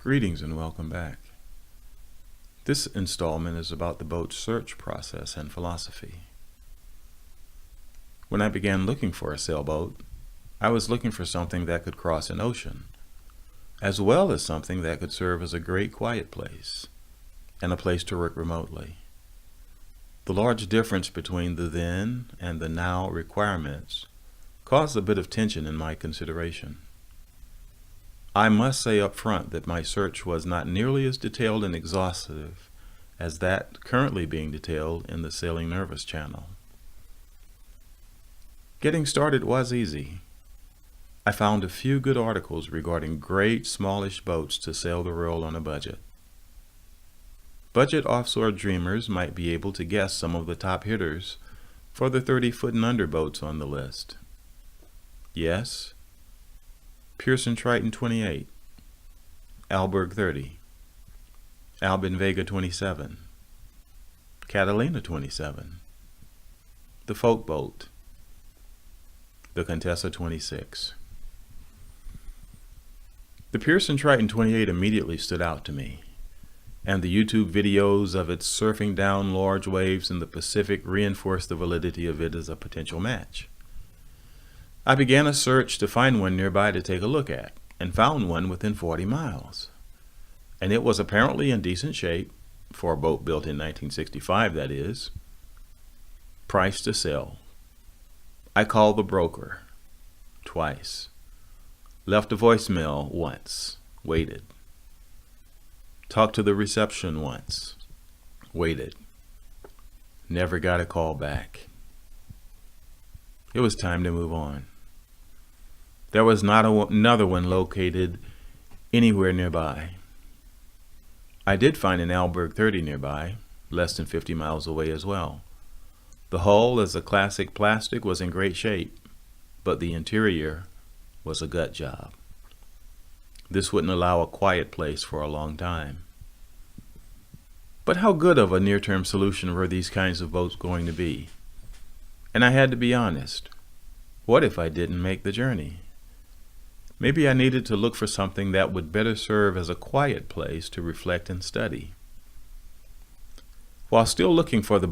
Greetings and welcome back. This installment is about the boat search process and philosophy. When I began looking for a sailboat, I was looking for something that could cross an ocean, as well as something that could serve as a great quiet place and a place to work remotely. The large difference between the then and the now requirements caused a bit of tension in my consideration. I must say up front that my search was not nearly as detailed and exhaustive as that currently being detailed in the Sailing Nervous channel. Getting started was easy. I found a few good articles regarding great smallish boats to sail the world on a budget. Budget offshore dreamers might be able to guess some of the top hitters for the 30-foot and under boats on the list. Yes, Pearson Triton 28, Alberg 30, Albin Vega 27, Catalina 27, the Folk Boat, the Contessa 26. The Pearson Triton 28 immediately stood out to me, and the YouTube videos of it surfing down large waves in the Pacific reinforced the validity of it as a potential match. I began a search to find one nearby to take a look at, and found one within 40 miles. And it was apparently in decent shape, for a boat built in 1965, that is. Price to sell. I called the broker twice. Left a voicemail once. Waited. Talked to the reception once. Waited. Never got a call back. It was time to move on. There was not another one located anywhere nearby. I did find an Alberg 30 nearby, less than 50 miles away as well. The hull, as a classic plastic, was in great shape, but the interior was a gut job. This wouldn't allow a quiet place for a long time. But how good of a near-term solution were these kinds of boats going to be? And I had to be honest. What if I didn't make the journey? Maybe I needed to look for something that would better serve as a quiet place to reflect and study. While still looking for the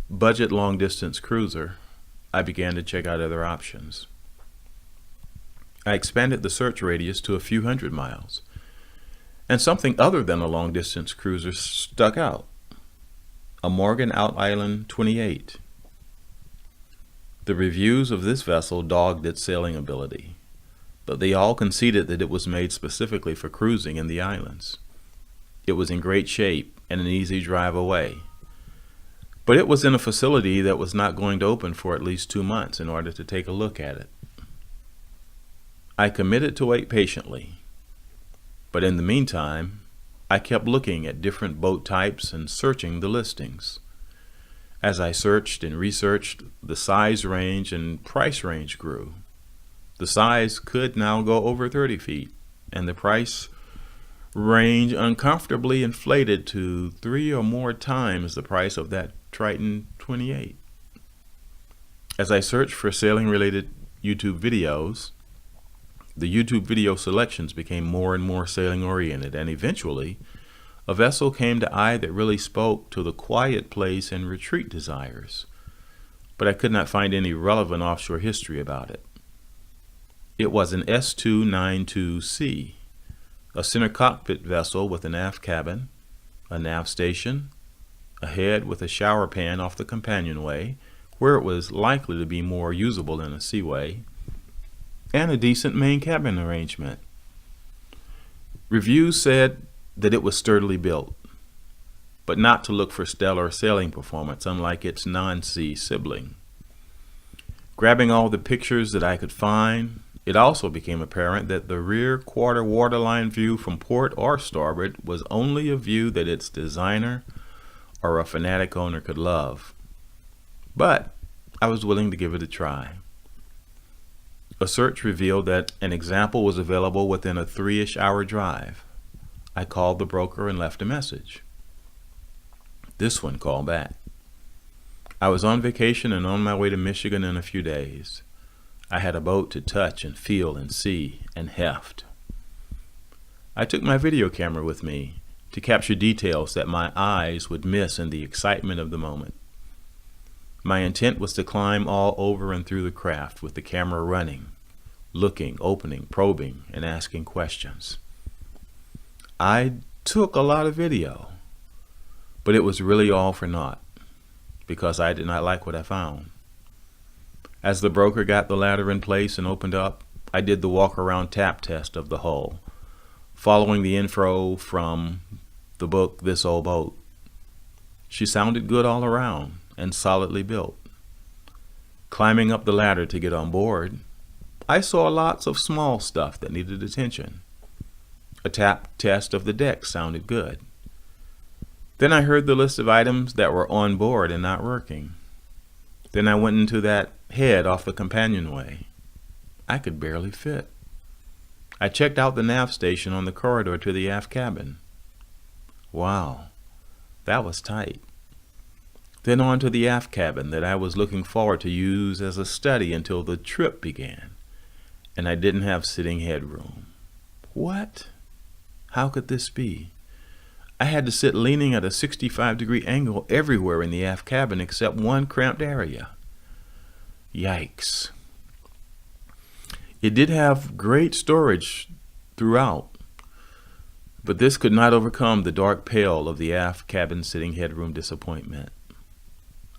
budget long-distance cruiser, I began to check out other options. I expanded the search radius to a few hundred miles, and something other than a long-distance cruiser stuck out. A Morgan Out Island 28. The reviews of this vessel dogged its sailing ability, but they all conceded that it was made specifically for cruising in the islands. It was in great shape and an easy drive away, but it was in a facility that was not going to open for at least 2 months in order to take a look at it. I committed to wait patiently, but in the meantime, I kept looking at different boat types and searching the listings. As I searched and researched, the size range and price range grew. The size could now go over 30 feet, and the price range uncomfortably inflated to 3 or more times the price of that Triton 28. As I searched for sailing-related YouTube videos, the YouTube video selections became more and more sailing-oriented, and eventually, a vessel came to eye that really spoke to the quiet place and retreat desires, but I could not find any relevant offshore history about it. It was an S292C, a center cockpit vessel with an aft cabin, a nav station, a head with a shower pan off the companionway, where it was likely to be more usable than a seaway, and a decent main cabin arrangement. Reviews said that it was sturdily built, but not to look for stellar sailing performance, unlike its non-sea sibling. Grabbing all the pictures that I could find, it also became apparent that the rear quarter waterline view from port or starboard was only a view that its designer or a fanatic owner could love. But I was willing to give it a try. A search revealed that an example was available within a 3-ish hour drive. I called the broker and left a message. This one called back. I was on vacation and on my way to Michigan in a few days. I had a boat to touch and feel and see and heft. I took my video camera with me to capture details that my eyes would miss in the excitement of the moment. My intent was to climb all over and through the craft with the camera running, looking, opening, probing, and asking questions. I took a lot of video, but it was really all for naught, because I did not like what I found. As the broker got the ladder in place and opened up, I did the walk-around tap test of the hull, following the info from the book This Old Boat. She sounded good all around and solidly built. Climbing up the ladder to get on board, I saw lots of small stuff that needed attention. A tap test of the deck sounded good. Then I heard the list of items that were on board and not working. Then I went into that head off the companionway. I could barely fit. I checked out the nav station on the corridor to the aft cabin. Wow, that was tight. Then on to the aft cabin that I was looking forward to use as a study until the trip began, and I didn't have sitting headroom. What? How could this be? I had to sit leaning at a 65-degree angle everywhere in the aft cabin except one cramped area. Yikes. It did have great storage throughout, but this could not overcome the dark pale of the aft cabin sitting headroom disappointment.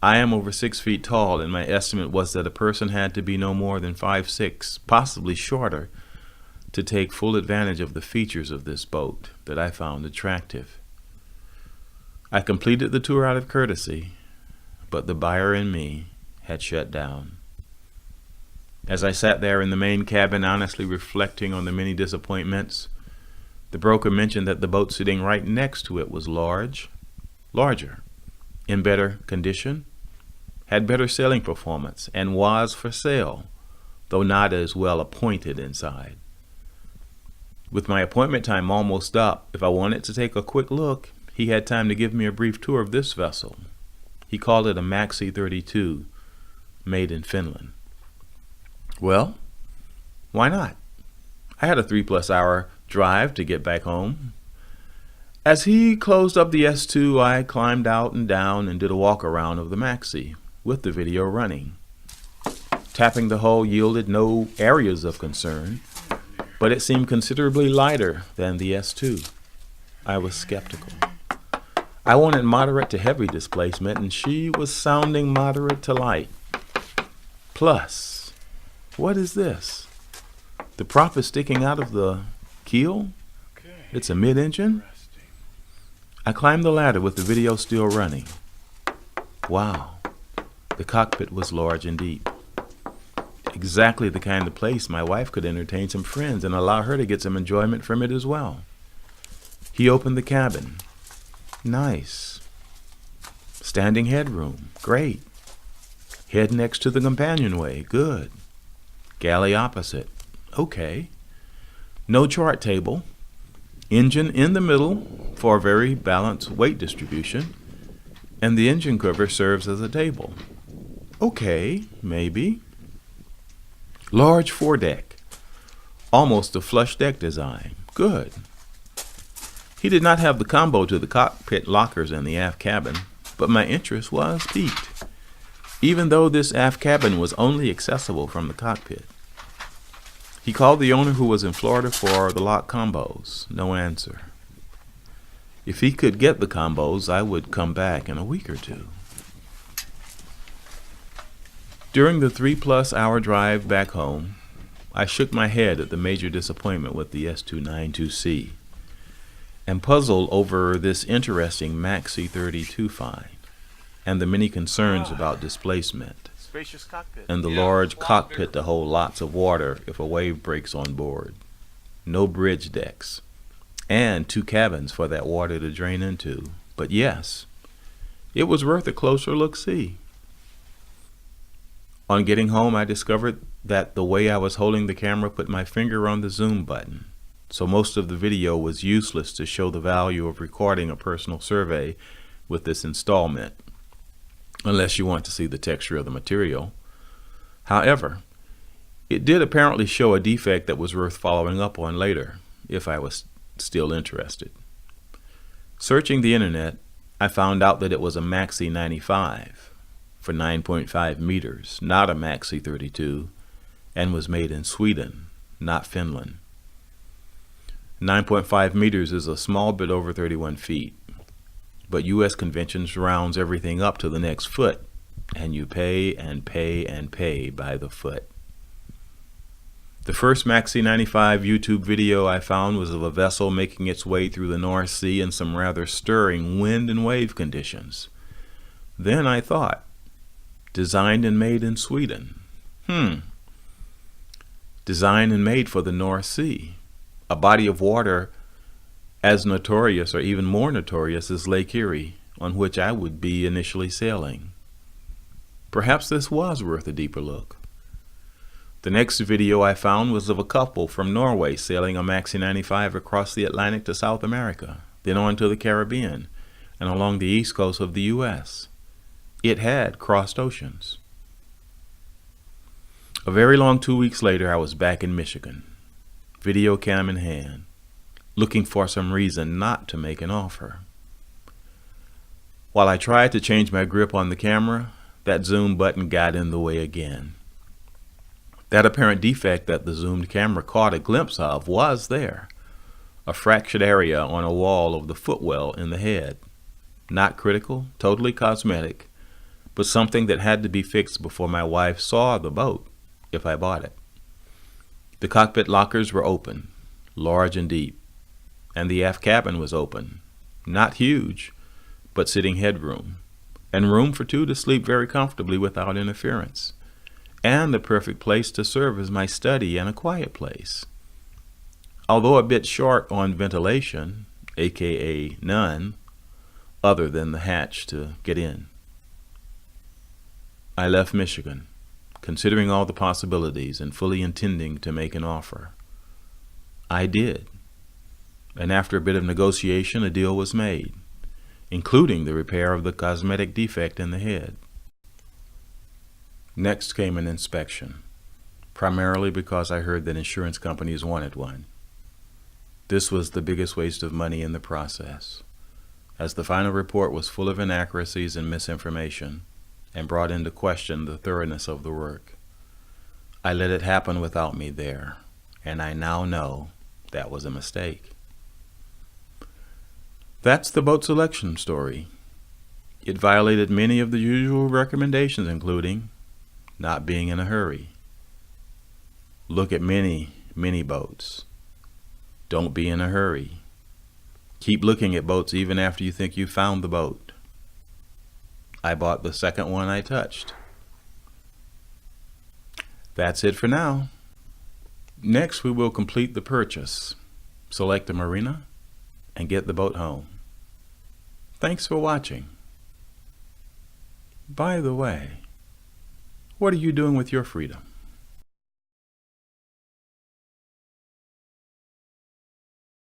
I am over 6 feet tall, and my estimate was that a person had to be no more than 5'6", possibly shorter, to take full advantage of the features of this boat that I found attractive. I completed the tour out of courtesy, but the buyer in me had shut down. As I sat there in the main cabin honestly reflecting on the many disappointments, the broker mentioned that the boat sitting right next to it was larger, in better condition, had better sailing performance, and was for sale, though not as well appointed inside. With my appointment time almost up, if I wanted to take a quick look, he had time to give me a brief tour of this vessel. He called it a Maxi 32, made in Finland. Well, why not? I had a 3+ hour drive to get back home. As he closed up the S2, I climbed out and down and did a walk around of the Maxi with the video running. Tapping the hull yielded no areas of concern, but it seemed considerably lighter than the S2. I was skeptical. I wanted moderate to heavy displacement, and she was sounding moderate to light. Plus, what is this? The prop is sticking out of the keel? It's a mid-engine? I climbed the ladder with the video still running. Wow, the cockpit was large and deep. Exactly the kind of place my wife could entertain some friends and allow her to get some enjoyment from it as well. He opened the cabin. Nice. Standing headroom. Great. Head next to the companionway. Good. Galley opposite. Okay. No chart table. Engine in the middle for a very balanced weight distribution, and the engine cover serves as a table. Okay, maybe. Large foredeck. Almost a flush deck design. Good. He did not have the combo to the cockpit lockers in the aft cabin, but my interest was piqued, even though this aft cabin was only accessible from the cockpit. He called the owner, who was in Florida, for the lock combos. No answer. If he could get the combos, I would come back in a week or two. During the 3+ hour drive back home, I shook my head at the major disappointment with the S292C and puzzled over this interesting Maxi 32 find and the many concerns about displacement Spacious cockpit. and the large cockpit to hold lots of water if a wave breaks on board. No bridge decks, and 2 cabins for that water to drain into. But yes, it was worth a closer look-see. On getting home, I discovered that the way I was holding the camera put my finger on the zoom button, so most of the video was useless to show the value of recording a personal survey with this installment, unless you want to see the texture of the material. However, it did apparently show a defect that was worth following up on later, if I was still interested. Searching the internet, I found out that it was a Maxi 95 for 9.5 meters, not a Maxi 32, and was made in Sweden, not Finland. 9.5 meters is a small bit over 31 feet, but U.S. conventions rounds everything up to the next foot, and you pay and pay and pay by the foot. The first Maxi 95 YouTube video I found was of a vessel making its way through the North Sea in some rather stirring wind and wave conditions. Then I thought, designed and made in Sweden. Designed and made for the North Sea, a body of water as notorious or even more notorious as Lake Erie, on which I would be initially sailing. Perhaps this was worth a deeper look. The next video I found was of a couple from Norway sailing a Maxi 95 across the Atlantic to South America, then on to the Caribbean, and along the east coast of the U.S. It had crossed oceans. A very long 2 weeks later, I was back in Michigan, video cam in hand, looking for some reason not to make an offer. While I tried to change my grip on the camera, that zoom button got in the way again. That apparent defect that the zoomed camera caught a glimpse of was there, a fractured area on a wall of the footwell in the head. Not critical, totally cosmetic, but something that had to be fixed before my wife saw the boat, if I bought it. The cockpit lockers were open, large and deep, and the aft cabin was open, not huge, but sitting headroom, and room for two to sleep very comfortably without interference, and the perfect place to serve as my study and a quiet place. Although a bit short on ventilation, aka none, other than the hatch to get in. I left Michigan, considering all the possibilities and fully intending to make an offer. I did, and after a bit of negotiation, a deal was made, including the repair of the cosmetic defect in the head. Next came an inspection, primarily because I heard that insurance companies wanted one. This was the biggest waste of money in the process, as the final report was full of inaccuracies and misinformation, and brought into question the thoroughness of the work. I let it happen without me there, and I now know that was a mistake. That's the boat selection story. It violated many of the usual recommendations, including not being in a hurry. Look at many boats. Don't be in a hurry. Keep looking at boats even after you think you found the boat. I bought the second one I touched. That's it for now. Next, we will complete the purchase, select a marina, and get the boat home. Thanks for watching. By the way, what are you doing with your freedom?